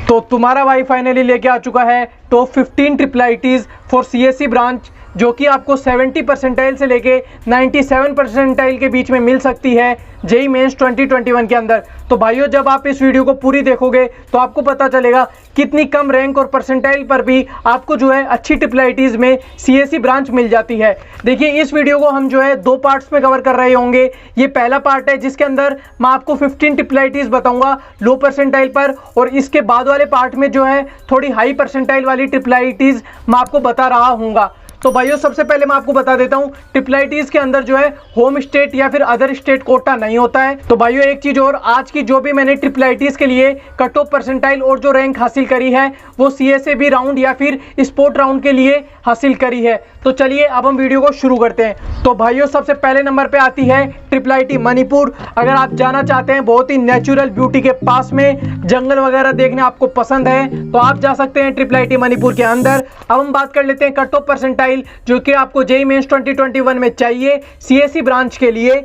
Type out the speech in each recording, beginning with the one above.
तो तुम्हारा भाई फाइनली लेके आ चुका है top 15 triple ITs for CSC branch, जो कि आपको 70 परसेंटाइल से लेके 97 परसेंटाइल के बीच में मिल सकती है जेईई मेंस 2021 के अंदर। तो भाइयों, जब आप इस वीडियो को पूरी देखोगे तो आपको पता चलेगा कितनी कम रैंक और परसेंटाइल पर भी आपको जो है अच्छी ट्रिपल आईटीज में सीएससी ब्रांच मिल जाती है। देखिए, इस वीडियो को हम जो है 2 पार्ट्स में कवर कर रहे होंगे। ये पहला पार्ट है जिसके अंदर मैं आपको 15 ट्रिपल आईटीज बताऊंगा लो परसेंटाइल पर, और इसके बाद वाले पार्ट में जो है थोड़ी हाई परसेंटाइल वाली ट्रिपल आईटीज मैं आपको बता रहा हूँगा। तो भाइयों, सबसे पहले मैं आपको बता देता हूं, ट्रिपल आईटीज के अंदर जो है होम स्टेट या फिर अदर स्टेट कोटा नहीं होता है। तो भाइयों, एक चीज और, आज की जो भी मैंने ट्रिपल आईटीज के लिए कट ऑफ परसेंटाइल और जो रैंक हासिल करी है वो सीएसएबी राउंड या फिर स्पोर्ट राउंड के लिए हासिल करी है। तो चलिए अब हम वीडियो को शुरू करते हैं। तो भाइयों, सबसे पहले नंबर पे आती है ट्रिपल आईटी मणिपुर। अगर आप जाना चाहते हैं बहुत ही नेचुरल ब्यूटी के पास में, जंगल वगैरह देखने आपको पसंद है, तो आप जा सकते हैं ट्रिपल आईटी मणिपुर के अंदर। अब हम बात कर लेते हैं कट ऑफ परसेंटाइल जो कि आपको जेईई मेंस 2021 में चाहिए सीएससी ब्रांच के लिए।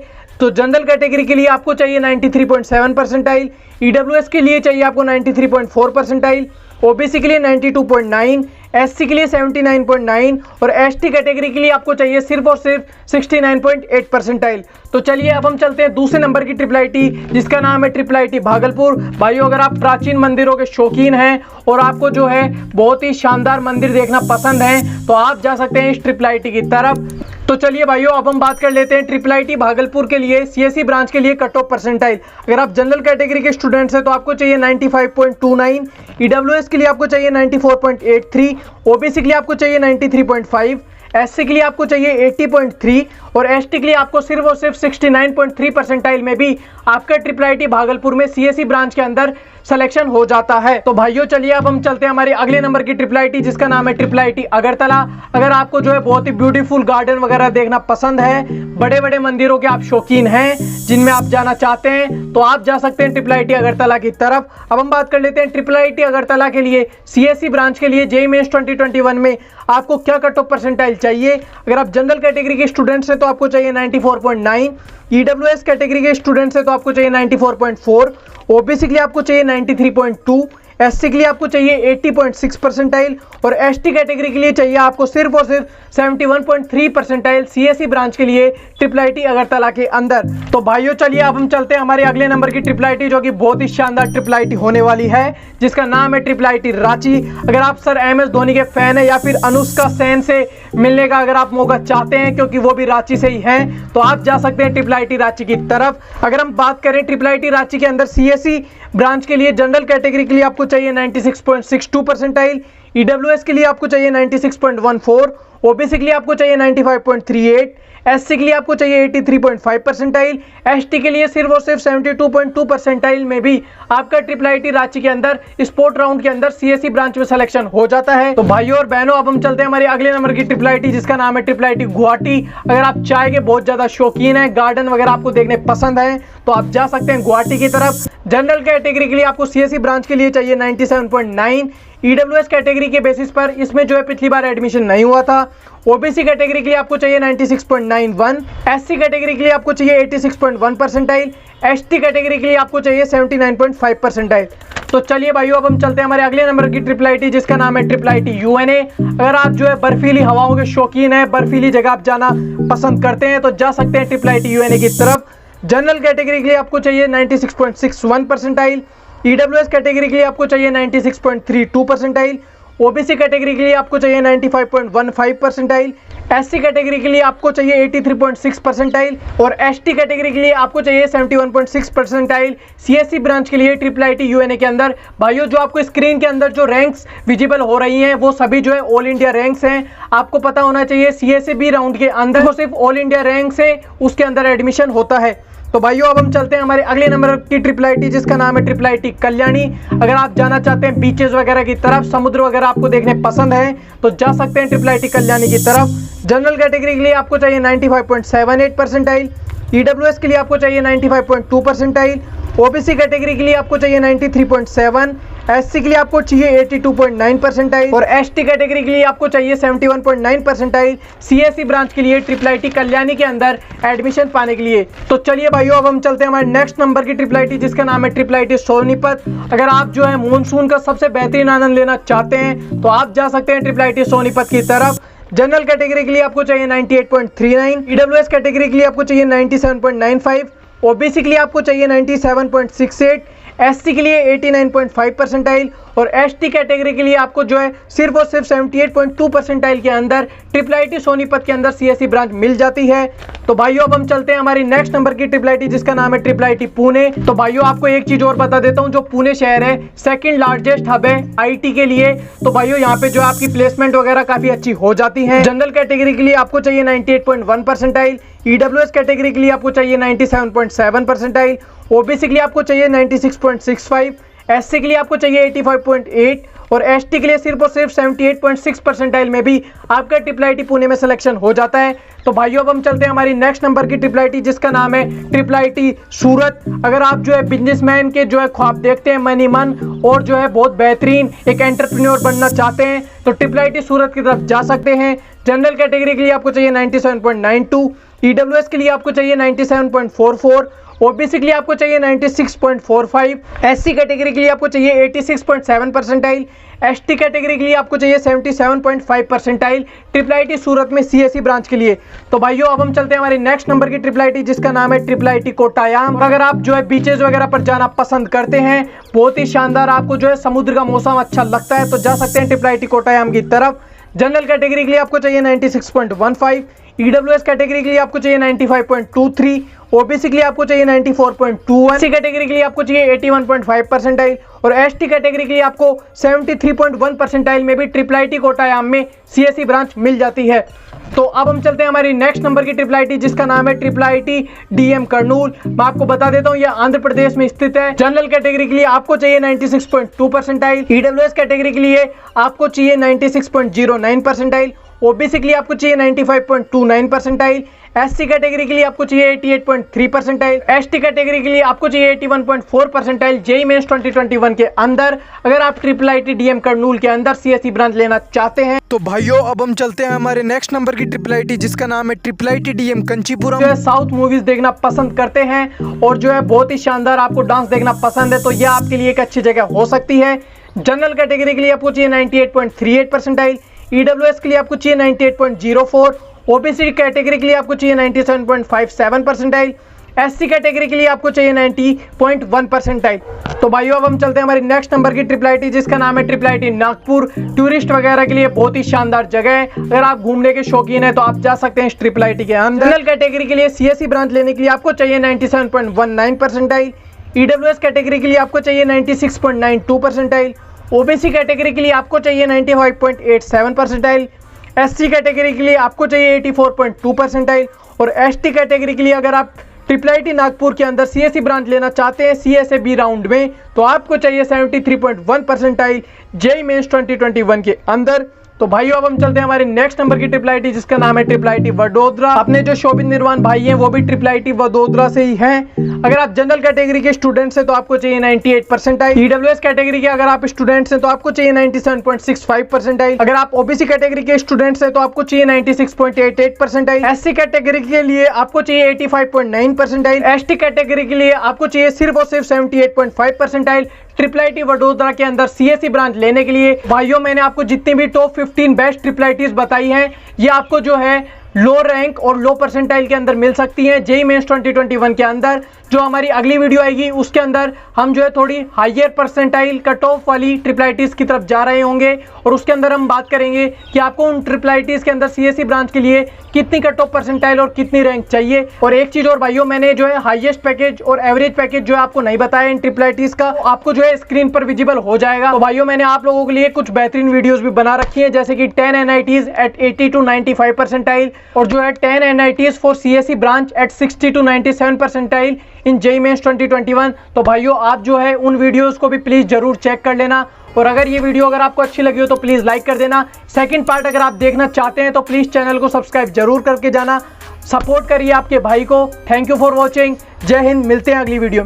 तो जनरल कैटेगरी के लिए आपको चाहिए 93.7 परसेंटाइल, ईडब्ल्यूएस के लिए चाहिए आपको 93.4 परसेंटाइल, ओबीसी के लिए 92.9, एससी के लिए 79.9 और एसटी कैटेगरी के लिए आपको चाहिए सिर्फ और सिर्फ 69.8 परसेंटाइल। तो चलिए अब हम चलते हैं दूसरे नंबर की ट्रिपल आईटी जिसका नाम है ट्रिपल आईटी भागलपुर। भाइयों, अगर आप प्राचीन मंदिरों के शौकीन हैं और आपको जो है बहुत ही शानदार मंदिर देखना पसंद है तो आप जा सकते हैं इस ट्रिपल आईटी की तरफ। तो चलिए भाइयों, अब हम बात कर लेते हैं ट्रिपल आईटी भागलपुर के लिए सीएससी ब्रांच के लिए कट ऑफ परसेंटाइल। अगर आप जनरल कैटेगरी के स्टूडेंट्स हैं तो आपको चाहिए 95.29, ईडब्ल्यूएस के लिए आपको चाहिए 94.83, ओबीसी के लिए आपको चाहिए 93.5, एससी के लिए आपको चाहिए 80.3 और एसटी के लिए आपको सिर्फ और सिर्फ 69.3 परसेंटाइल में भी आपका ट्रिपल आईटी भागलपुर में सीएससी ब्रांच के अंदर सिलेक्शन हो जाता है। तो भाइयों, चलिए अब हम चलते हैं हमारे अगले नंबर की ट्रिपल आईटी जिसका नाम है ट्रिपल आईटी अगरतला। अगर आपको जो है बहुत ही ब्यूटीफुल गार्डन वगैरह देखना पसंद है, बड़े बड़े मंदिरों के आप शौकीन हैं जिनमें आप जाना चाहते हैं, तो आप जा सकते हैं ट्रिपल आईटी अगरतला की तरफ। अब हम बात कर लेते हैं ट्रिपल आईटी अगरतला के लिए सीएससी ब्रांच के लिए जेईई मेंस 2021 में आपको क्या कट ऑफ परसेंटाइल चाहिए। अगर आप जनरल कैटेगरी के स्टूडेंट्स हैं तो आपको चाहिए 94.9, ईडब्ल्यूएस कैटेगरी के स्टूडेंट्स हैं तो आपको चाहिए 94.4, ओबीसी के लिए आपको चाहिए 93.2, एससी के लिए आपको चाहिए 80.6 परसेंटाइल और एसटी कैटेगरी के लिए चाहिए आपको सिर्फ और सिर्फ 71.3 परसेंटाइल सीएससी ब्रांच के लिए ट्रिपल आईटी अगरतला के अंदर। तो भाइयों, चलिए अब हम चलते हैं हमारे अगले नंबर की ट्रिपल आईटी जो कि बहुत ही शानदार ट्रिपल आईटी होने वाली है जिसका नाम है ट्रिपल आईटी रांची। अगर आप सर एमएस धोनी के फैन है या फिर अनुष्का सेन से मिलने का अगर आप मौका चाहते हैं क्योंकि वो भी रांची से ही हैं, तो आप जा सकते हैं ट्रिपल आईटी रांची की तरफ। अगर हम बात करें ट्रिपल आईटी रांची के अंदर सीएससी ब्रांच के लिए जनरल कैटेगरी के लिए आपको चाहिए 96.62 परसेंटाइल, ईडब्ल्यूएस के लिए आपको चाहिए 96.14, ओबीसी के लिए आपको चाहिए 95.38, एससी के लिए आपको चाहिए 83.5 परसेंटाइल, एसटी के लिए सिर्फ और सिर्फ 72.2 परसेंटाइल में भी आपका ट्रिपल आईटी रांची के अंदर स्पोर्ट राउंड के अंदर सीएससी ब्रांच में सिलेक्शन हो जाता है। तो भाइयों और बहनों, अब हम चलते हैं हमारे अगले नंबर की ट्रिपल आईटी जिसका नाम है ट्रिपल आईटी गुवाहाटी। अगर आप चाय के बहुत ज्यादा शौकीन है, गार्डन वगैरह आपको देखने पसंद है, तो आप जा सकते हैं गुवाहाटी की तरफ। जनरल कैटेगरी के लिए आपको सीएससी ब्रांच के लिए चाहिए 97.9, ईडब्ल्यूएस कैटेगरी के बेसिस पर इसमें जो है पिछली बार एडमिशन नहीं हुआ था, ओबीसी कैटेगरी के लिए आपको चाहिए 96.91, एससी कैटेगरी के लिए आपको चाहिए 86.1 परसेंटाइल, एसटी कैटेगरी के लिए आपको चाहिए 79.5 परसेंटाइल। तो चलिए भाइयों, अब हम चलते हैं हमारे अगले नंबर की ट्रिपल आईटी जिसका नाम है ट्रिपल आईटी यूएनए। अगर आप जो है बर्फीली हवाओं के शौकीन है, बर्फीली जगह आप जाना पसंद करते हैं, तो जा सकते हैं ट्रिपल आईटी यूएनए की तरफ। जनरल कैटेगरी के लिए आपको चाहिए 96.61 परसेंटाइल, ईडब्ल्यूएस कैटेगरी के लिए आपको चाहिए 96.32 परसेंटाइल, ओबीसी कैटेगरी के लिए आपको चाहिए 95.15 परसेंटाइल, एससी कैटेगरी के लिए आपको चाहिए 83.6 परसेंटाइल और एसटी कैटेगरी के लिए आपको चाहिए 71.6 परसेंटाइल सीएससी ब्रांच के लिए ट्रिपल आईटी यूएनए के अंदर। भाइयों, जो आपको स्क्रीन के अंदर जो रैंक्स विजिबल हो रही हैं वो सभी जो है ऑल इंडिया रैंक्स हैं। आपको पता होना चाहिए सीएससी राउंड के अंदर वो सिर्फ ऑल इंडिया रैंक्स है, उसके अंदर एडमिशन होता है। तो भाइयों, अब हम चलते हैं हमारे अगले नंबर की ट्रिपल आईटी जिसका नाम है ट्रिपल आईटी कल्याणी। अगर आप जाना चाहते हैं बीचेस वगैरह की तरफ, समुद्र वगैरह आपको देखने पसंद है, तो जा सकते हैं ट्रिपल आईटी कल्याणी की तरफ। जनरल कैटेगरी के लिए आपको चाहिए 95.78 परसेंटाइल, ईडब्ल्यूएस के लिए आपको चाहिए 95.2 परसेंटाइल, ओबीसी कैटेगरी के लिए आपको चाहिए 93.7, SC के लिए आपको चाहिए 82.9 परसेंटाइल और ST कैटेगरी के लिए आपको चाहिए 71.9 परसेंटाइल CSE ब्रांच के लिए IIIT कल्याणी के अंदर एडमिशन पाने के लिए। तो चलिए भाइयों, अब हम चलते हैं हमारे नेक्स्ट नंबर की IIIT जिसका नाम है IIIT सोनीपत। अगर आप जो है मानसून का सबसे बेहतरीन आनंद लेना चाहते हैं तो आप जा सकते हैं IIIT सोनीपत की तरफ। जनरल कैटेगरी के लिए आपको चाहिए 98.39, EWS कैटेगरी के लिए आपको चाहिए 97.95, OBC के लिए आपको चाहिए 97.68, SC के लिए 89.5 परसेंटाइल और ST कैटेगरी के लिए आपको जो है सिर्फ और सिर्फ 78.2 परसेंटाइल के अंदर IIIT सोनीपत के अंदर CSE ब्रांच मिल जाती है। तो भाइयों, अब हम चलते हैं हमारी नेक्स्ट नंबर की IIIT जिसका नाम है IIIT पुणे। तो भाइयों, आपको एक चीज और बता देता हूं, जो पुणे शहर है सेकंड लार्जेस्ट हब है IT के लिए। तो भाइयों, यहाँ पे जो आपकी प्लेसमेंट वगैरह काफी अच्छी हो जाती है। जनरल कैटेगरी के लिए आपको चाहिए 98.1 परसेंटाइल, EWS कैटेगरी के लिए आपको चाहिए 97.7 परसेंटाइल, OBC के लिए आपको चाहिए 96.65, SC के लिए आपको चाहिए 85.8 और ST के लिए सिर्फ और सिर्फ 78.6 परसेंटाइल में भी आपका IIIT पुणे में सिलेक्शन हो जाता है। तो भाइयों, अब हम चलते हैं हमारी नेक्स्ट नंबर की IIIT जिसका नाम है IIIT सूरत। अगर आप जो है बिजनेसमैन के जो है ख्वाब देखते हैं मनी मन और जो है बहुत बेहतरीन एक एंटरप्रेन्योर बनना चाहते हैं तो IIIT सूरत की तरफ जा सकते हैं। जनरल कैटेगरी के लिए आपको चाहिए 97.92, EWS के लिए आपको चाहिए 97.44, OBC के लिए आपको चाहिए 96.45, SC कैटेगरी के लिए आपको चाहिए 86.7 परसेंटाइल, ST कैटेगरी के लिए आपको चाहिए 77.5 परसेंटाइल IIIT सूरत में CSE ब्रांच के लिए। तो भाइयों, अब हम चलते हैं हमारी नेक्स्ट नंबर की IIIT जिसका नाम है IIIT कोट्टायाम। और अगर आप जो है बीचेस वगैरह पर जाना पसंद करते हैं, बहुत ही शानदार आपको जो है समुद्र का मौसम अच्छा लगता है, तो जा सकते हैं IIIT कोट्टायाम की तरफ। जनरल कैटेगरी के लिए आपको चाहिए 96.15, EWS कैटेगरी के लिए आपको चाहिए 95.23, OBC के लिए आपको चाहिए 94.21, SC कैटेगरी के लिए आपको चाहिए 81.5 परसेंटाइल और ST कैटेगरी के लिए आपको 73.1 परसेंटाइल में भी IIIT कोट्टायाम में CSE ब्रांच मिल जाती है। तो अब हम चलते हैं हमारी नेक्स्ट नंबर की IIIT जिसका नाम है IIIT DM कर्नूल। मैं आपको बता देता हूँ, यह आंध्र प्रदेश में स्थित है। जनरल कैटेगरी के लिए आपको चाहिए 96.2 परसेंटाइल, EWS कैटेगरी के लिए आपको चाहिए 96.09 परसेंटाइल, OBC के लिए आपको चाहिए 95.29 परसेंटाइल, SC कैटेगरी के लिए आपको चाहिए 88.3 परसेंटाइल, ST कैटेगरी के लिए आपको चाहिए 81.4 परसेंटाइल JEE मेंस 2021 के अंदर। अगर आप IIIT DM कर्नूल के अंदर CSE ब्रांच लेना चाहते हैं तो भाइयों, अब हम चलते हैं हमारे नेक्स्ट नंबर की IIIT जिसका नाम है IIIT DM कंचीपुरम। जो है साउथ मूवीज देखना पसंद करते हैं और जो है बहुत ही शानदार आपको डांस देखना पसंद है तो यह आपके लिए एक अच्छी जगह हो सकती है। जनरल कैटेगरी के लिए आपको चाहिए 98.38 परसेंटाइल, EWS के लिए आपको चाहिए 98.04, OBC कैटेगरी के लिए आपको चाहिए 97.57 परसेंटाइल, SC कैटेगरी के लिए आपको चाहिए 90.1 परसेंटाइल। तो भाइयों, अब हम चलते हैं हमारी नेक्स्ट नंबर की IIIT जिसका नाम है IIIT नागपुर। टूरिस्ट वगैरह के लिए बहुत ही शानदार जगह है, अगर आप घूमने के शौकीन है तो आप जा सकते हैं इस IIIT के अंदर। जनरल कैटेगरी के लिए CSE ब्रांच लेने के लिए आपको चाहिए 97.19 परसेंटाइल, EWS कैटेगरी के लिए आपको चाहिए 96.92 परसेंटाइल, OBC कैटेगरी के लिए आपको चाहिए 95.87 परसेंटाइल, SC कैटेगरी के लिए आपको चाहिए 84.2 परसेंटाइल और ST कैटेगरी के लिए अगर आप IIIT नागपुर के अंदर CSE ब्रांच लेना चाहते हैं CSAB राउंड में तो आपको चाहिए 73.1 परसेंटाइल JEE मेंस 2021 के अंदर। तो भाइयों, अब हम चलते हैं हमारे नेक्स्ट नंबर की IIIT जिसका नाम है IIIT वडोदरा। अपने जो शोभित निर्वाण भाई हैं वो भी IIIT वडोदरा से ही हैं। अगर आप जनरल कैटेगरी के स्टूडेंट्स हैं तो आपको चाहिए 98 परसेंटाइल, EWS कैटेगरी के अगर आप स्टूडेंट्स हैं तो आपको चाहिए 97.65 परसेंटाइल, अगर आप OBC कैटेगरी के स्टूडेंट्स हैं तो आपको चाहिए 96.88 परसेंटाइल, SC कैटेगरी के लिए आपको चाहिए 85.9 परसेंटाइल, ST कैटेगरी के लिए आपको चाहिए सिर्फ और सिर्फ 78.5 परसेंटाइल। IIIT वडोदरा के अंदर CSE ब्रांच लेने के लिए भाइयों, मैंने आपको जितनी भी टॉप 15 बेस्ट IIITs बताई हैं ये आपको जो है लो रैंक और लो परसेंटाइल के अंदर मिल सकती हैं JEE मेंस 2021 के अंदर। जो हमारी अगली वीडियो आएगी उसके अंदर हम जो है थोड़ी हायर परसेंटाइल कट ऑफ वाली IIITs की तरफ जा रहे होंगे और उसके अंदर हम बात करेंगे कि आपको उन IIITs के अंदर CSE ब्रांच के लिए कितनी कट ऑफ परसेंटाइल और कितनी रैंक चाहिए। और एक चीज और भाइयों, मैंने जो है हाईएस्ट पैकेज और एवरेज पैकेज जो है आपको नहीं बताया इन IIITs का, आपको जो है स्क्रीन पर विजिबल हो जाएगा। तो भाइयों, मैंने आप लोगों के लिए कुछ बेहतरीन वीडियोस भी बना रखी है, जैसे कि 10 NITs एट 80 to 95 परसेंटाइल और जो है 10 NITs for CSE branch at 60 to 97 percentile in JEE mains 2021। तो भाइयों, आप जो है उन वीडियोस को भी प्लीज जरूर चेक कर लेना और अगर ये वीडियो अगर आपको अच्छी लगी हो तो प्लीज लाइक कर देना। सेकंड पार्ट अगर आप देखना चाहते हैं तो प्लीज चैनल को सब्सक्राइब जरूर करके जाना, सपोर्ट करिए आपके भाई को। Thank you for watching. जय हिंद, मिलते हैं अगली वीडियो में।